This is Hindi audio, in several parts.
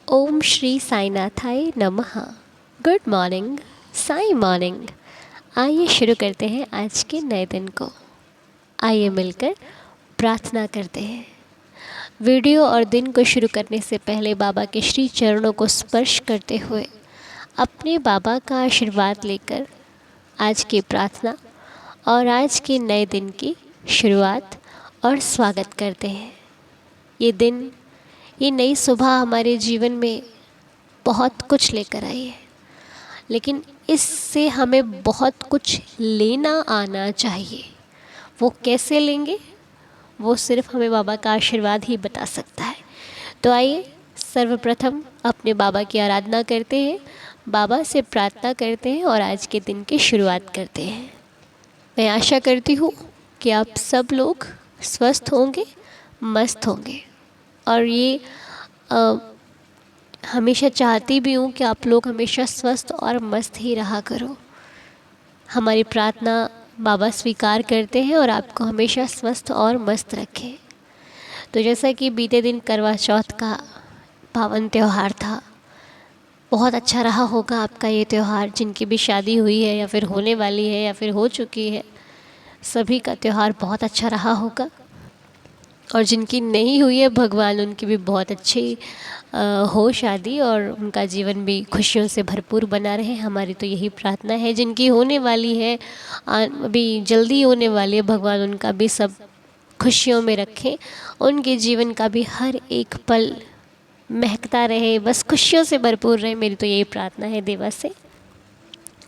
ओम श्री साईनाथाय नमः। Good morning, Sai morning. आइए शुरू करते हैं आज के नए दिन को। आइए मिलकर प्रार्थना करते हैं। वीडियो और दिन को शुरू करने से पहले बाबा के श्री चरणों को स्पर्श करते हुए अपने बाबा का आशीर्वाद लेकर आज की प्रार्थना और आज के नए दिन की शुरुआत और स्वागत करते हैं। ये दिन, ये नई सुबह हमारे जीवन में बहुत कुछ लेकर आई है, लेकिन इससे हमें बहुत कुछ लेना आना चाहिए। वो कैसे लेंगे, वो सिर्फ हमें बाबा का आशीर्वाद ही बता सकता है। तो आइए सर्वप्रथम अपने बाबा की आराधना करते हैं, बाबा से प्रार्थना करते हैं और आज के दिन की शुरुआत करते हैं। मैं आशा करती हूँ कि आप सब लोग स्वस्थ होंगे, मस्त होंगे और ये हमेशा चाहती भी हूँ कि आप लोग हमेशा स्वस्थ और मस्त ही रहा करो। हमारी प्रार्थना बाबा स्वीकार करते हैं और आपको हमेशा स्वस्थ और मस्त रखें। तो जैसा कि बीते दिन करवा चौथ का पावन त्यौहार था, बहुत अच्छा रहा होगा आपका ये त्यौहार। जिनकी भी शादी हुई है या फिर होने वाली है या फिर हो चुकी है, सभी का त्यौहार बहुत अच्छा रहा होगा। और जिनकी नहीं हुई है, भगवान उनकी भी बहुत अच्छी हो शादी और उनका जीवन भी खुशियों से भरपूर बना रहे। हमारी तो यही प्रार्थना है। जिनकी होने वाली है, अभी जल्दी होने वाली है, भगवान उनका भी सब खुशियों में रखें। उनके जीवन का भी हर एक पल महकता रहे, बस खुशियों से भरपूर रहे। मेरी तो यही प्रार्थना है देवा से।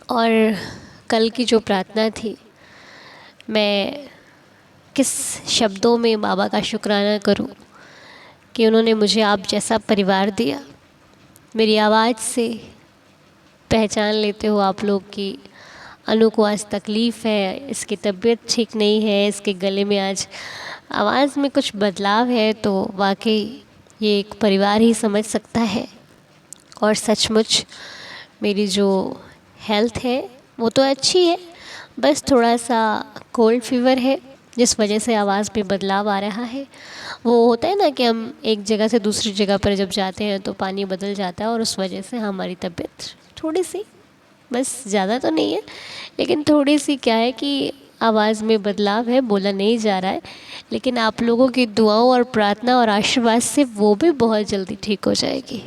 और कल की जो प्रार्थना थी, मैं किस शब्दों में बाबा का शुक्राना करूं कि उन्होंने मुझे आप जैसा परिवार दिया। मेरी आवाज़ से पहचान लेते हो आप लोग कि अनु को आज तकलीफ़ है, इसकी तबीयत ठीक नहीं है, इसके गले में आज आवाज़ में कुछ बदलाव है। तो वाकई ये एक परिवार ही समझ सकता है। और सचमुच मेरी जो हेल्थ है वो तो अच्छी है, बस थोड़ा सा कोल्ड फीवर है जिस वजह से आवाज़ में बदलाव आ रहा है। वो होता है ना कि हम एक जगह से दूसरी जगह पर जब जाते हैं तो पानी बदल जाता है और उस वजह से हमारी तबीयत थोड़ी सी, बस ज़्यादा तो नहीं है लेकिन थोड़ी सी क्या है कि आवाज़ में बदलाव है, बोला नहीं जा रहा है। लेकिन आप लोगों की दुआओं और प्रार्थना और आशीर्वाद से वो भी बहुत जल्दी ठीक हो जाएगी।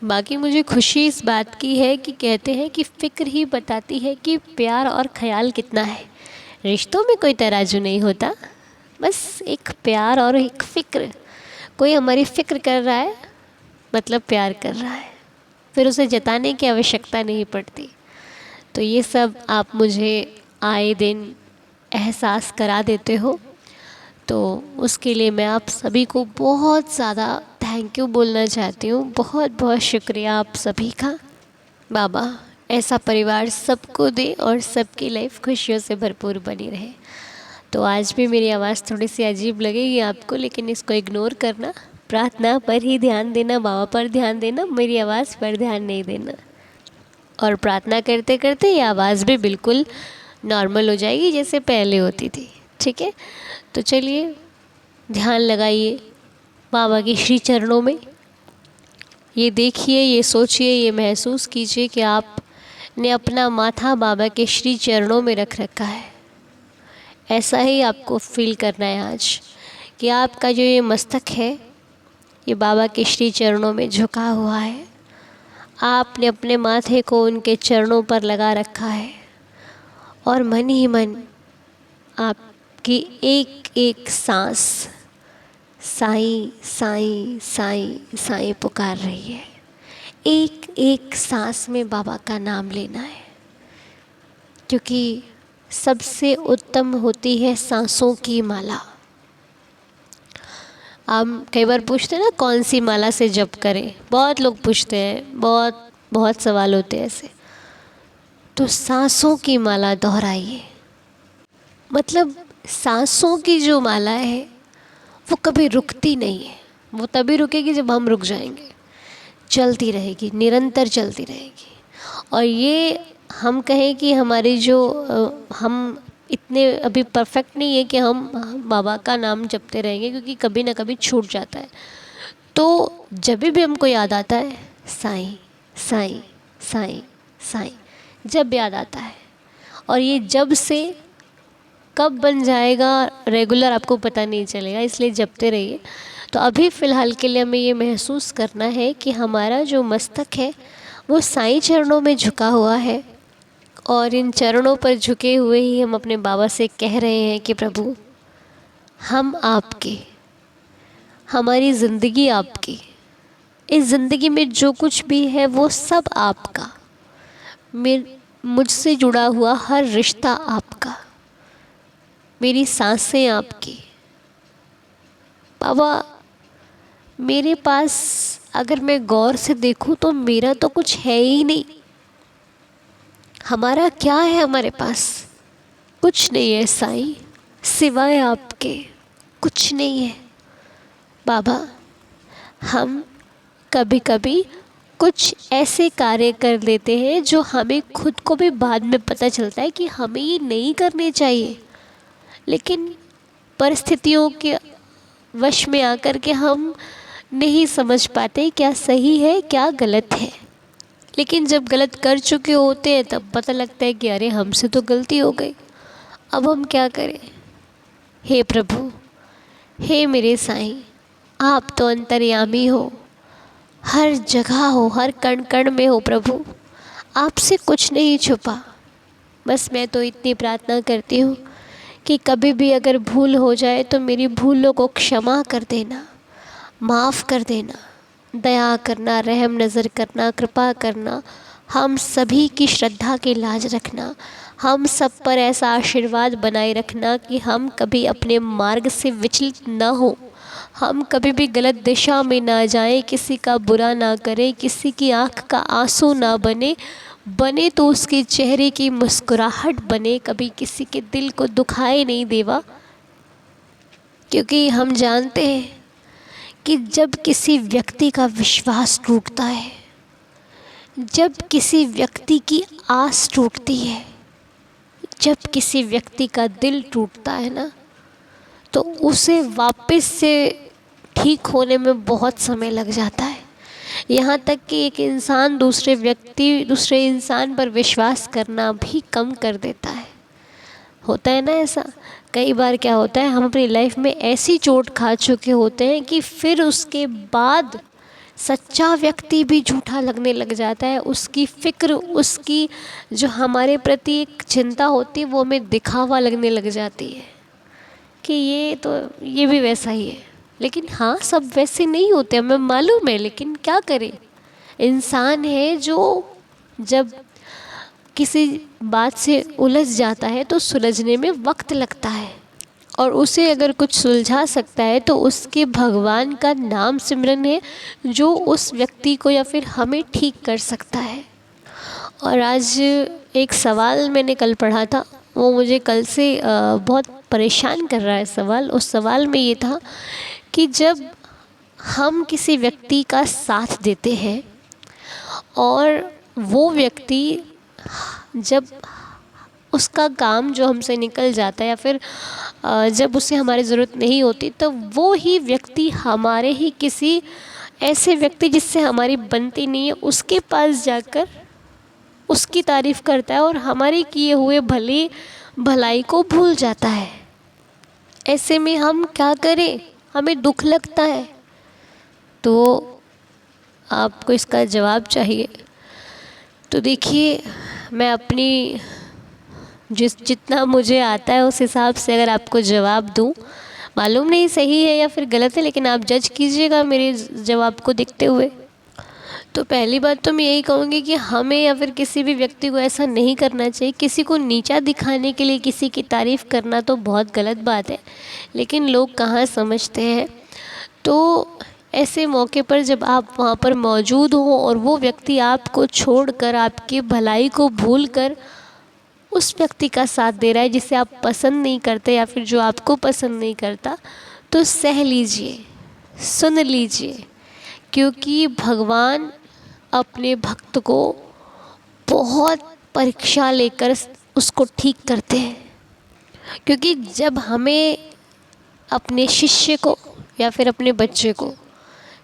बाकी मुझे खुशी इस बात की है कि कहते हैं कि फ़िक्र ही बताती है कि प्यार और ख्याल कितना है। रिश्तों में कोई तराजू नहीं होता, बस एक प्यार और एक फ़िक्र। कोई हमारी फ़िक्र कर रहा है मतलब प्यार कर रहा है, फिर उसे जताने की आवश्यकता नहीं पड़ती। तो ये सब आप मुझे आए दिन एहसास करा देते हो, तो उसके लिए मैं आप सभी को बहुत ज़्यादा थैंक यू बोलना चाहती हूँ। बहुत बहुत शुक्रिया आप सभी का। बाबा ऐसा परिवार सबको दे और सबकी लाइफ खुशियों से भरपूर बनी रहे। तो आज भी मेरी आवाज़ थोड़ी सी अजीब लगेगी आपको, लेकिन इसको इग्नोर करना। प्रार्थना पर ही ध्यान देना, बाबा पर ध्यान देना, मेरी आवाज़ पर ध्यान नहीं देना। और प्रार्थना करते करते ये आवाज़ भी बिल्कुल नॉर्मल हो जाएगी जैसे पहले होती थी। ठीक है, तो चलिए ध्यान लगाइए बाबा के श्री चरणों में। ये देखिए, ये सोचिए, ये महसूस कीजिए कि आपने अपना माथा बाबा के श्री चरणों में रख रखा है। ऐसा ही आपको फील करना है आज कि आपका जो ये मस्तक है ये बाबा के श्री चरणों में झुका हुआ है। आपने अपने माथे को उनके चरणों पर लगा रखा है और मन ही मन आपकी एक एक सांस साईं साईं साईं साईं पुकार रही है। एक एक सांस में बाबा का नाम लेना है, क्योंकि सबसे उत्तम होती है सांसों की माला। आप कई बार पूछते हैं ना कौन सी माला से जप करें, बहुत लोग पूछते हैं, बहुत सवाल होते हैं ऐसे। तो सांसों की माला दोहराइए। मतलब सांसों की जो माला है वो कभी रुकती नहीं है। वो तभी रुकेगी जब हम रुक जाएंगे। चलती रहेगी, निरंतर चलती रहेगी। और ये हम कहें कि हमारी जो हम इतने अभी परफेक्ट नहीं है कि हम बाबा का नाम जपते रहेंगे, क्योंकि कभी ना कभी छूट जाता है। तो जब भी हमको याद आता है साईं साईं साईं साईं, जब याद आता है, और ये जब से कब बन जाएगा रेगुलर आपको पता नहीं चलेगा, इसलिए जपते रहिए। तो अभी फ़िलहाल के लिए हमें ये महसूस करना है कि हमारा जो मस्तक है वो साईं चरणों में झुका हुआ है, और इन चरणों पर झुके हुए ही हम अपने बाबा से कह रहे हैं कि प्रभु हम आपके, हमारी ज़िंदगी आपकी, इस ज़िंदगी में जो कुछ भी है वो सब आपका, मुझसे जुड़ा हुआ हर रिश्ता आपका, मेरी सांसें आपकी। बाबा मेरे पास अगर मैं गौर से देखूं तो मेरा तो कुछ है ही नहीं। हमारा क्या है, हमारे पास कुछ नहीं है साईं, सिवाय आपके कुछ नहीं है। बाबा हम कभी कभी कुछ ऐसे कार्य कर लेते हैं जो हमें खुद को भी बाद में पता चलता है कि हमें ये नहीं करने चाहिए, लेकिन परिस्थितियों के वश में आकर के हम नहीं समझ पाते क्या सही है क्या गलत है। लेकिन जब गलत कर चुके होते हैं तब पता लगता है कि अरे हमसे तो गलती हो गई, अब हम क्या करें। हे प्रभु, हे मेरे साईं, आप तो अंतर्यामी हो, हर जगह हो, हर कण कण में हो प्रभु, आपसे कुछ नहीं छुपा। बस मैं तो इतनी प्रार्थना करती हूँ कि कभी भी अगर भूल हो जाए तो मेरी भूलों को क्षमा कर देना, माफ़ कर देना, दया करना, रहम नज़र करना, कृपा करना, हम सभी की श्रद्धा की लाज रखना, हम सब पर ऐसा आशीर्वाद बनाए रखना कि हम कभी अपने मार्ग से विचलित न हो, हम कभी भी गलत दिशा में ना जाएं, किसी का बुरा ना करें, किसी की आँख का आंसू ना बने तो उसके चेहरे की मुस्कुराहट बने, कभी किसी के दिल को दुखाए नहीं देवा। क्योंकि हम जानते हैं कि जब किसी व्यक्ति का विश्वास टूटता है, जब किसी व्यक्ति की आस टूटती है, जब किसी व्यक्ति का दिल टूटता है ना, तो उसे वापस से ठीक होने में बहुत समय लग जाता है। यहाँ तक कि एक इंसान दूसरे इंसान पर विश्वास करना भी कम कर देता है। होता है ना ऐसा। कई बार क्या होता है, हम अपनी लाइफ में ऐसी चोट खा चुके होते हैं कि फिर उसके बाद सच्चा व्यक्ति भी झूठा लगने लग जाता है। उसकी फ़िक्र, उसकी जो हमारे प्रति एक चिंता होती है वो हमें दिखावा लगने लग जाती है कि ये भी वैसा ही है। लेकिन हाँ, सब वैसे नहीं होते, हमें मालूम है, लेकिन क्या करें। इंसान है जो जब किसी बात से उलझ जाता है तो सुलझने में वक्त लगता है, और उसे अगर कुछ सुलझा सकता है तो उसके भगवान का नाम सिमरन है जो उस व्यक्ति को या फिर हमें ठीक कर सकता है। और आज एक सवाल मैंने कल पढ़ा था, वो मुझे कल से बहुत परेशान कर रहा है सवाल। उस सवाल में ये था कि जब हम किसी व्यक्ति का साथ देते हैं और वो व्यक्ति जब उसका काम जो हमसे निकल जाता है या फिर जब उसे हमारी ज़रूरत नहीं होती, तो वो ही व्यक्ति हमारे ही किसी ऐसे व्यक्ति जिससे हमारी बनती नहीं है उसके पास जाकर उसकी तारीफ़ करता है और हमारे किए हुए भलाई को भूल जाता है। ऐसे में हम क्या करें, हमें दुख लगता है। तो आपको इसका जवाब चाहिए तो देखिए, मैं अपनी जितना मुझे आता है उस हिसाब से अगर आपको जवाब दूं, मालूम नहीं सही है या फिर गलत है, लेकिन आप जज कीजिएगा मेरे जवाब को देखते हुए। तो पहली बात तो मैं यही कहूँगी कि हमें या फिर किसी भी व्यक्ति को ऐसा नहीं करना चाहिए। किसी को नीचा दिखाने के लिए किसी की तारीफ़ करना तो बहुत गलत बात है, लेकिन लोग कहाँ समझते हैं। तो ऐसे मौके पर जब आप वहाँ पर मौजूद हो और वो व्यक्ति आपको छोड़कर, आपकी भलाई को भूलकर उस व्यक्ति का साथ दे रहा है जिसे आप पसंद नहीं करते या फिर जो आपको पसंद नहीं करता, तो सह लीजिए, सुन लीजिए, क्योंकि भगवान अपने भक्त को बहुत परीक्षा लेकर उसको ठीक करते हैं। क्योंकि जब हमें अपने शिष्य को या फिर अपने बच्चे को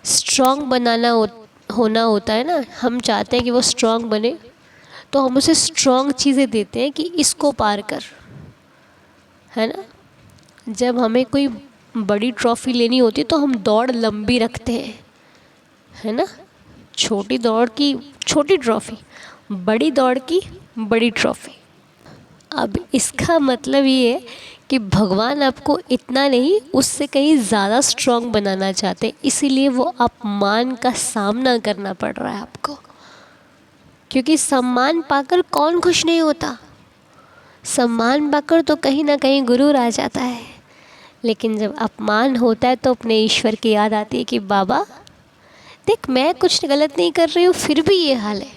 स्ट्रॉन्ग बनाना होना होता है ना, हम चाहते हैं कि वो स्ट्रॉन्ग बने, तो हम उसे स्ट्रॉन्ग चीज़ें देते हैं कि इसको पार कर, है ना। जब हमें कोई बड़ी ट्रॉफ़ी लेनी होती है तो हम दौड़ लंबी रखते हैं, है ना। छोटी दौड़ की छोटी ट्रॉफ़ी, बड़ी दौड़ की बड़ी ट्रॉफ़ी। अब इसका मतलब ये है कि भगवान आपको इतना नहीं, उससे कहीं ज़्यादा स्ट्रॉन्ग बनाना चाहते हैं, इसीलिए वो अपमान का सामना करना पड़ रहा है आपको। क्योंकि सम्मान पाकर कौन खुश नहीं होता, सम्मान पाकर तो कहीं ना कहीं गुरूर आ जाता है, लेकिन जब अपमान होता है तो अपने ईश्वर की याद आती है कि बाबा देख, मैं कुछ गलत नहीं कर रही हूँ फिर भी ये हाल है,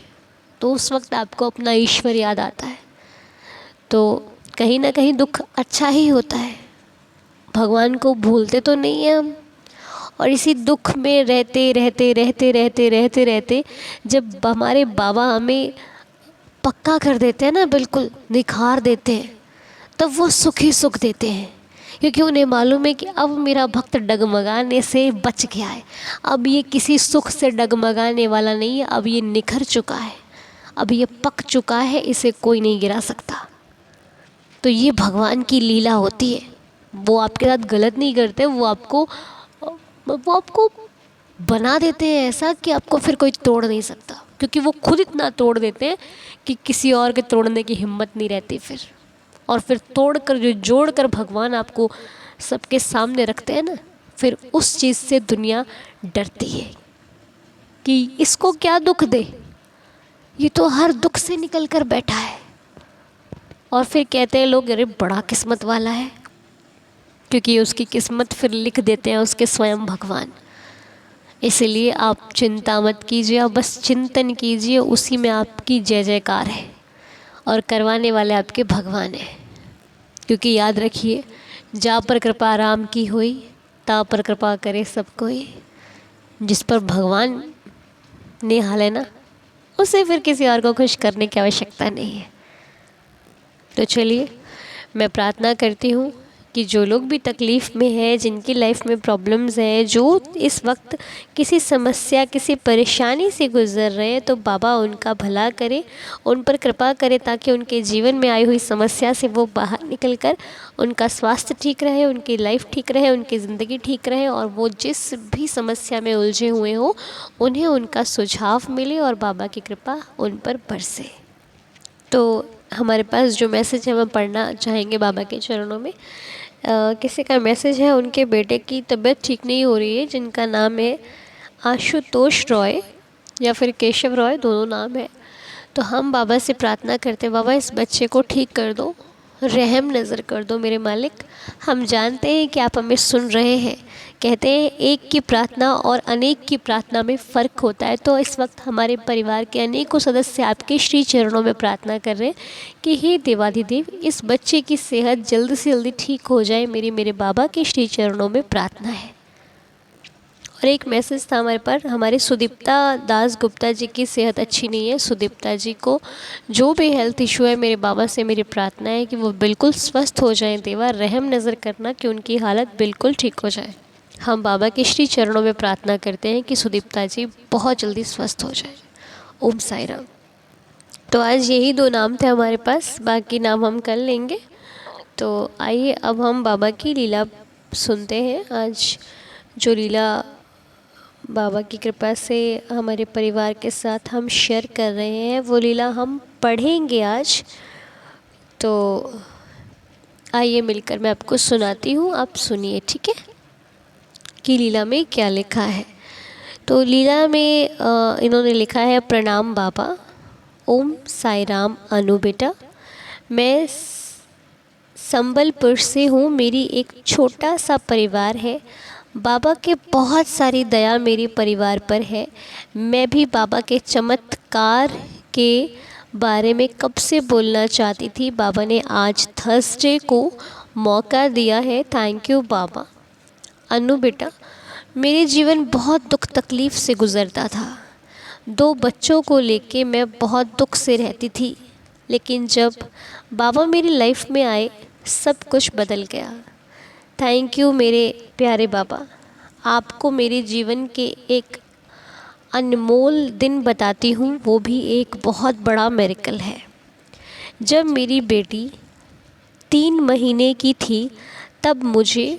तो उस वक्त आपको अपना ईश्वर याद आता है। तो कहीं ना कहीं दुख अच्छा ही होता है, भगवान को भूलते तो नहीं हैं हम, और इसी दुख में रहते रहते रहते रहते रहते रहते जब हमारे बाबा हमें पक्का कर देते हैं ना, बिल्कुल निखार देते हैं, तब वो सुख ही सुख देते हैं। क्योंकि उन्हें मालूम है कि अब मेरा भक्त डगमगाने से बच गया है, अब ये किसी सुख से डगमगाने वाला नहीं है, अब ये निखर चुका है, अब ये पक चुका है, इसे कोई नहीं गिरा सकता। तो ये भगवान की लीला होती है, वो आपके साथ गलत नहीं करते, वो आपको बना देते हैं ऐसा कि आपको फिर कोई तोड़ नहीं सकता, क्योंकि वो खुद इतना तोड़ देते हैं कि किसी और के तोड़ने की हिम्मत नहीं रहती फिर। और फिर तोड़ कर जो जोड़ कर भगवान आपको सबके सामने रखते हैं ना, फिर उस चीज़ से दुनिया डरती है कि इसको क्या दुख दे, ये तो हर दुख से निकल कर बैठा है। और फिर कहते हैं लोग, अरे बड़ा किस्मत वाला है, क्योंकि उसकी किस्मत फिर लिख देते हैं उसके स्वयं भगवान। इसलिए आप चिंता मत कीजिए, आप बस चिंतन कीजिए, उसी में आपकी जय जयकार है, और करवाने वाले आपके भगवान हैं। क्योंकि याद रखिए, जा पर कृपा राम की हुई, ता पर कृपा करे सब कोई। जिस पर भगवान निहाल है ना, उसे फिर किसी और को खुश करने की आवश्यकता नहीं है। तो चलिए, मैं प्रार्थना करती हूँ कि जो लोग भी तकलीफ़ में हैं, जिनकी लाइफ में प्रॉब्लम्स हैं, जो इस वक्त किसी समस्या किसी परेशानी से गुज़र रहे हैं, तो बाबा उनका भला करे, उन पर कृपा करे, ताकि उनके जीवन में आई हुई समस्या से वो बाहर निकल कर उनका स्वास्थ्य ठीक रहे, उनकी लाइफ ठीक रहे, उनकी ज़िंदगी ठीक रहे, और वो जिस भी समस्या में उलझे हुए हों उन्हें उनका सुझाव मिले और बाबा की कृपा उन पर बरसे। तो हमारे पास जो मैसेज है, हम पढ़ना चाहेंगे बाबा के चरणों में। किसी का मैसेज है, उनके बेटे की तबीयत ठीक नहीं हो रही है, जिनका नाम है आशुतोष रॉय या फिर केशव रॉय, दोनों नाम है। तो हम बाबा से प्रार्थना करते हैं, बाबा इस बच्चे को ठीक कर दो, रहम नज़र कर दो मेरे मालिक। हम जानते हैं कि आप हमें सुन रहे हैं। कहते हैं एक की प्रार्थना और अनेक की प्रार्थना में फ़र्क होता है। तो इस वक्त हमारे परिवार के अनेकों सदस्य आपके श्री चरणों में प्रार्थना कर रहे हैं कि हे देवाधिदेव, इस बच्चे की सेहत जल्द से जल्दी ठीक हो जाए, मेरे बाबा के श्री चरणों में प्रार्थना है। और एक मैसेज था हमारे पर, हमारे सुदीप्ता दास गुप्ता जी की सेहत अच्छी नहीं है। सुदीप्ता जी को जो भी हेल्थ इशू है, मेरे बाबा से मेरी प्रार्थना है कि वो बिल्कुल स्वस्थ हो जाएं। देवा रहम नज़र करना कि उनकी हालत बिल्कुल ठीक हो जाए। हम बाबा के श्री चरणों में प्रार्थना करते हैं कि सुदीप्ता जी बहुत जल्दी स्वस्थ हो जाए। ओम साई राम। तो आज यही दो नाम थे हमारे पास, बाकी नाम हम कर लेंगे। तो आइए अब हम बाबा की लीला सुनते हैं। आज जो लीला बाबा की कृपा से हमारे परिवार के साथ हम शेयर कर रहे हैं, वो लीला हम पढ़ेंगे आज। तो आइए मिलकर मैं आपको सुनाती हूँ, आप सुनिए, ठीक है, कि लीला में क्या लिखा है। तो लीला में इन्होंने लिखा है, प्रणाम बाबा। ओम साई राम अनु बेटा, मैं संबलपुर से हूँ, मेरी एक छोटा सा परिवार है। बाबा के बहुत सारी दया मेरे परिवार पर है। मैं भी बाबा के चमत्कार के बारे में कब से बोलना चाहती थी। बाबा ने आज थर्सडे को मौका दिया है। थैंक यू बाबा। अनु बेटा, मेरे जीवन बहुत दुख तकलीफ़ से गुज़रता था। 2 बच्चों को लेके मैं बहुत दुख से रहती थी, लेकिन जब बाबा मेरी लाइफ में आए सब कुछ बदल गया। थैंक यू मेरे प्यारे बाबा, आपको मेरे जीवन के एक अनमोल दिन बताती हूँ, वो भी एक बहुत बड़ा मिरेकल है। जब मेरी बेटी 3 महीने की थी तब मुझे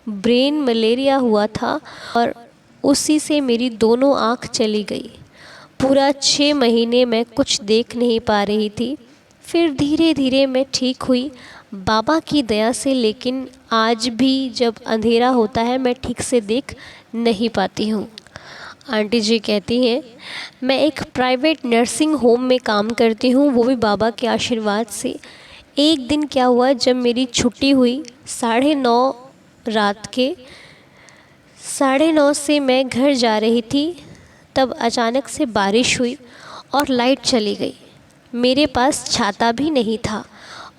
ब्रेन मलेरिया हुआ था और उसी से मेरी दोनों आँख चली गई। पूरा 6 महीने मैं कुछ देख नहीं पा रही थी। फिर धीरे धीरे मैं ठीक हुई बाबा की दया से, लेकिन आज भी जब अंधेरा होता है मैं ठीक से देख नहीं पाती हूँ। आंटी जी कहती हैं, मैं एक प्राइवेट नर्सिंग होम में काम करती हूँ, वो भी बाबा के आशीर्वाद से। एक दिन क्या हुआ, जब मेरी छुट्टी हुई 9:30 रात के 9:30 से मैं घर जा रही थी, तब अचानक से बारिश हुई और लाइट चली गई। मेरे पास छाता भी नहीं था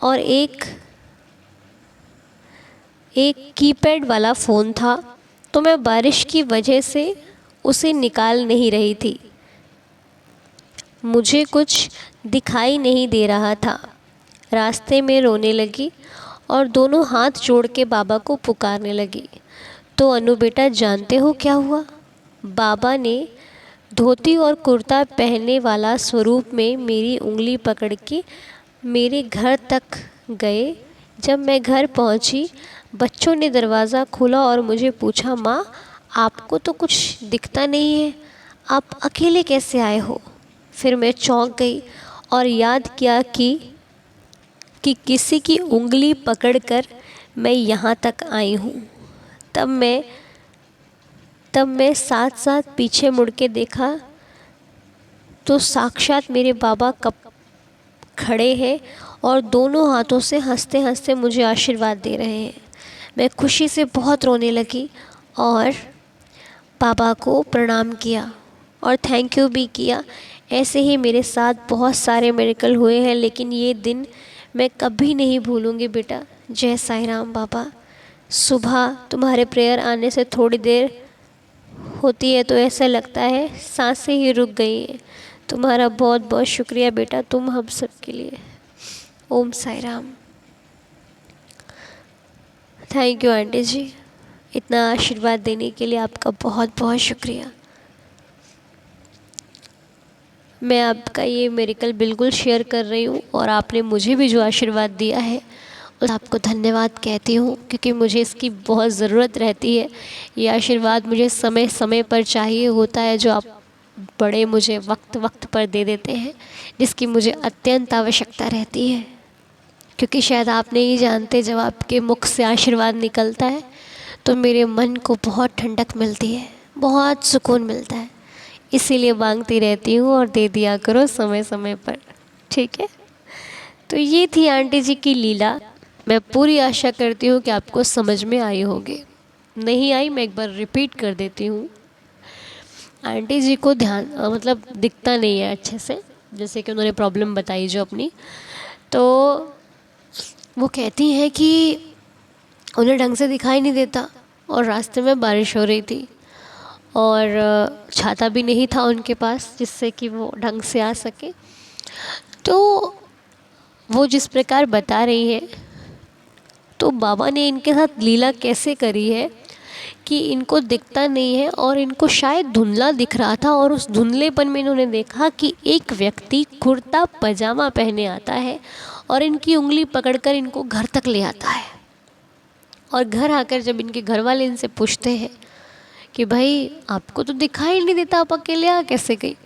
और एक कीपैड वाला फ़ोन था, तो मैं बारिश की वजह से उसे निकाल नहीं रही थी। मुझे कुछ दिखाई नहीं दे रहा था। रास्ते में रोने लगी और दोनों हाथ जोड़ के बाबा को पुकारने लगी। तो अनु बेटा, जानते हो क्या हुआ? बाबा ने धोती और कुर्ता पहनने वाला स्वरूप में मेरी उंगली पकड़ के मेरे घर तक गए। जब मैं घर पहुंची, बच्चों ने दरवाज़ा खोला और मुझे पूछा, माँ आपको तो कुछ दिखता नहीं है, आप अकेले कैसे आए हो? फिर मैं चौंक गई और याद किया कि किसी की उंगली पकड़कर मैं यहाँ तक आई हूँ। तब मैं साथ साथ पीछे मुड़ के देखा तो साक्षात मेरे बाबा कब खड़े हैं और दोनों हाथों से हंसते हंसते मुझे आशीर्वाद दे रहे हैं। मैं खुशी से बहुत रोने लगी और बाबा को प्रणाम किया और थैंक यू भी किया। ऐसे ही मेरे साथ बहुत सारे मिरेकल हुए हैं, लेकिन ये दिन मैं कभी नहीं भूलूंगी बेटा। जय साईं राम बाबा। सुबह तुम्हारे प्रेयर आने से थोड़ी देर होती है तो ऐसा लगता है सांसें ही रुक गई हैं। तुम्हारा बहुत बहुत शुक्रिया बेटा, तुम हम सब के लिए। Om Sai Ram. Thank you aunty ji, इतना आशीर्वाद देने के लिए आपका बहुत बहुत शुक्रिया। मैं आपका ये मिरेकल बिल्कुल शेयर कर रही हूँ और आपने मुझे भी जो आशीर्वाद दिया है और आपको धन्यवाद कहती हूँ, क्योंकि मुझे इसकी बहुत ज़रूरत रहती है। ये आशीर्वाद मुझे समय समय पर चाहिए होता है, जो आप बड़े मुझे वक्त वक्त पर दे देते हैं, जिसकी मुझे अत्यंत आवश्यकता रहती है। क्योंकि शायद आप नहीं जानते, जब आपके मुख से आशीर्वाद निकलता है तो मेरे मन को बहुत ठंडक मिलती है, बहुत सुकून मिलता है। इसीलिए मांगती रहती हूँ और दे दिया करो समय समय पर, ठीक है। तो ये थी आंटी जी की लीला। मैं पूरी आशा करती हूँ कि आपको समझ में आई होगी। नहीं आई, मैं एक बार रिपीट कर देती हूँ। आंटी जी को ध्यान मतलब दिखता नहीं है अच्छे से, जैसे कि उन्होंने प्रॉब्लम बताई जो अपनी, तो वो कहती हैं कि उन्हें ढंग से दिखाई नहीं देता और रास्ते में बारिश हो रही थी और छाता भी नहीं था उनके पास जिससे कि वो ढंग से आ सके। तो वो जिस प्रकार बता रही है, तो बाबा ने इनके साथ लीला कैसे करी है कि इनको दिखता नहीं है और इनको शायद धुंधला दिख रहा था, और उस धुंधलेपन में इन्होंने देखा कि एक व्यक्ति कुर्ता पजामा पहने आता है और इनकी उंगली पकड़कर इनको घर तक ले आता है। और घर आकर जब इनके घर वाले इनसे पूछते हैं कि भाई आपको तो दिखाई नहीं देता, आप अकेले आ कैसे गई,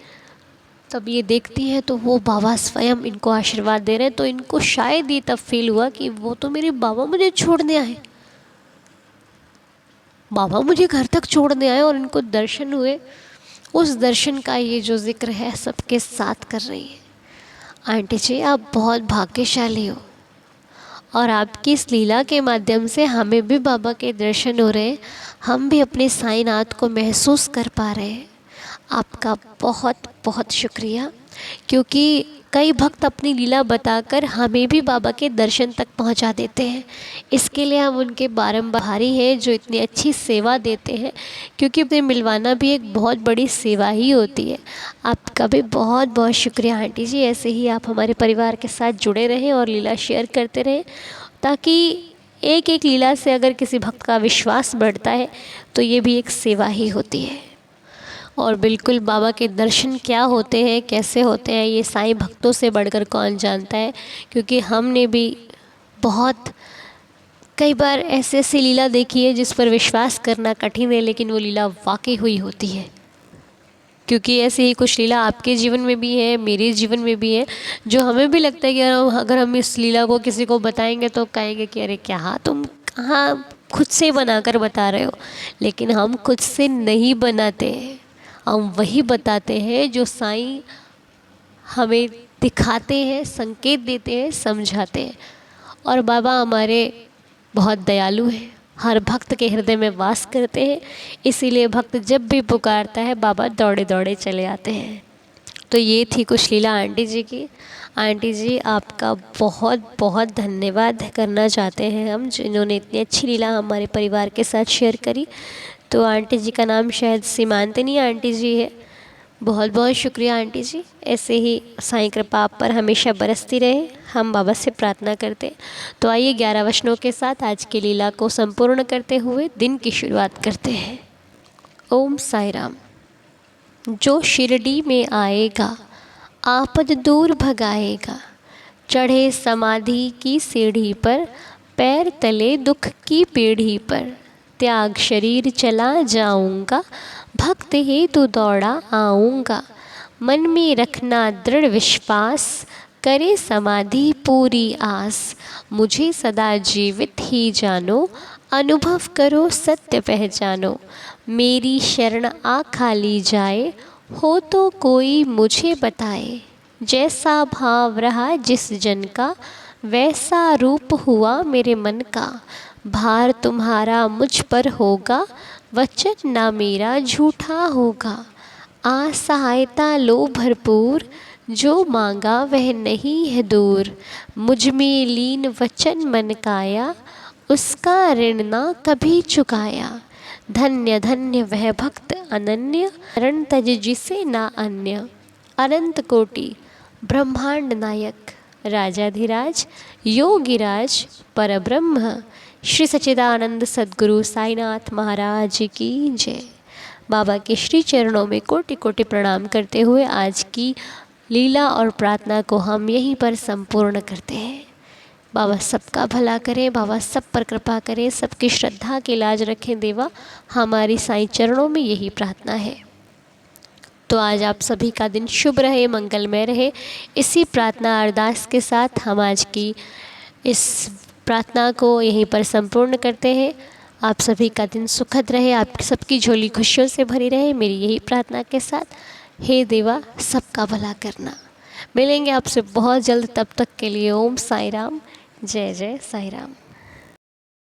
तब ये देखती हैं तो वो बाबा स्वयं इनको आशीर्वाद दे रहे हैं। तो इनको शायद ये तब फील हुआ कि वो तो मेरे बाबा मुझे छोड़ने आए, बाबा मुझे घर तक छोड़ने आए, और इनको दर्शन हुए। उस दर्शन का ये जो जिक्र है सबके साथ कर रही है। आंटी जी आप बहुत भाग्यशाली हो और आपकी इस लीला के माध्यम से हमें भी बाबा के दर्शन हो रहे हैं, हम भी अपने साईनाथ को महसूस कर पा रहे हैं। आपका बहुत बहुत शुक्रिया, क्योंकि कई भक्त अपनी लीला बताकर हमें भी बाबा के दर्शन तक पहुंचा देते हैं। इसके लिए हम उनके बारंबारी हैं जो इतनी अच्छी सेवा देते हैं, क्योंकि उन्हें मिलवाना भी एक बहुत बड़ी सेवा ही होती है। आपका भी बहुत बहुत शुक्रिया आंटी जी। ऐसे ही आप हमारे परिवार के साथ जुड़े रहें और लीला शेयर करते रहें, ताकि एक एक लीला से अगर किसी भक्त का विश्वास बढ़ता है तो ये भी एक सेवा ही होती है। और बिल्कुल बाबा के दर्शन क्या होते हैं, कैसे होते हैं, ये साईं भक्तों से बढ़कर कौन जानता है। क्योंकि हमने भी बहुत कई बार ऐसे ऐसी लीला देखी है जिस पर विश्वास करना कठिन है, लेकिन वो लीला वाकई हुई होती है। क्योंकि ऐसे ही कुछ लीला आपके जीवन में भी है, मेरे जीवन में भी है, जो हमें भी लगता है कि अगर हम इस लीला को किसी को बताएंगे तो कहेंगे कि अरे क्या तुम कहाँ खुद से बनाकर बता रहे हो। लेकिन हम खुद से नहीं बनाते हैं, हम वही बताते हैं जो साईं हमें दिखाते हैं, संकेत देते हैं, समझाते हैं। और बाबा हमारे बहुत दयालु हैं, हर भक्त के हृदय में वास करते हैं। इसीलिए भक्त जब भी पुकारता है बाबा दौड़े दौड़े चले आते हैं। तो ये थी कुछ लीला आंटी जी की। आंटी जी आपका बहुत बहुत धन्यवाद करना चाहते हैं हम, जिन्होंने इतनी अच्छी लीला हमारे परिवार के साथ शेयर करी। तो आंटी जी का नाम शायद सीमांतनी आंटी जी है। बहुत बहुत शुक्रिया आंटी जी, ऐसे ही साईं कृपा आप पर हमेशा बरसती रहे, हम बाबा से प्रार्थना करते हैं। तो आइए 11 वचनों के साथ आज की लीला को संपूर्ण करते हुए दिन की शुरुआत करते हैं। ओम साई राम। जो शिरडी में आएगा आपद दूर भगाएगा, चढ़े समाधि की सीढ़ी पर, पैर तले दुख की पीढ़ी पर, त्याग शरीर चला जाऊंगा, भक्त हेतु दौड़ा आऊंगा, मन में रखना दृढ़ विश्वास, करे समाधि पूरी आस, मुझे सदा जीवित ही जानो, अनुभव करो सत्य पहचानो, मेरी शरण आ खाली जाए, हो तो कोई मुझे बताए, जैसा भाव रहा जिस जन का, वैसा रूप हुआ मेरे मन का, भार तुम्हारा मुझ पर होगा, वचन ना मेरा झूठा होगा, आ सहायता लो भरपूर, जो मांगा वह नहीं है दूर, मुझ में लीन वचन मन काया, उसका ऋण ना कभी चुकाया, धन्य धन्य वह भक्त अनन्य, शरण तज जिसे ना अन्य, अनंत कोटि ब्रह्मांड नायक, राजाधिराज योगिराज परब्रह्म, श्री सच्चिदानंद सद्गुरु साईनाथ महाराज की जय। बाबा के श्री चरणों में कोटि कोटि प्रणाम करते हुए आज की लीला और प्रार्थना को हम यहीं पर संपूर्ण करते हैं। बाबा सबका भला करें, बाबा सब पर कृपा करें, सबकी श्रद्धा की लाज रखें देवा, हमारी साईं चरणों में यही प्रार्थना है। तो आज आप सभी का दिन शुभ रहे, मंगलमय रहे। इसी प्रार्थना अरदास के साथ हम आज की इस प्रार्थना को यहीं पर संपूर्ण करते हैं। आप सभी का दिन सुखद रहे, आप सबकी झोली खुशियों से भरी रहे, मेरी यही प्रार्थना के साथ। हे देवा सबका भला करना। मिलेंगे आपसे बहुत जल्द, तब तक के लिए ओम साई राम, जय जय साई राम।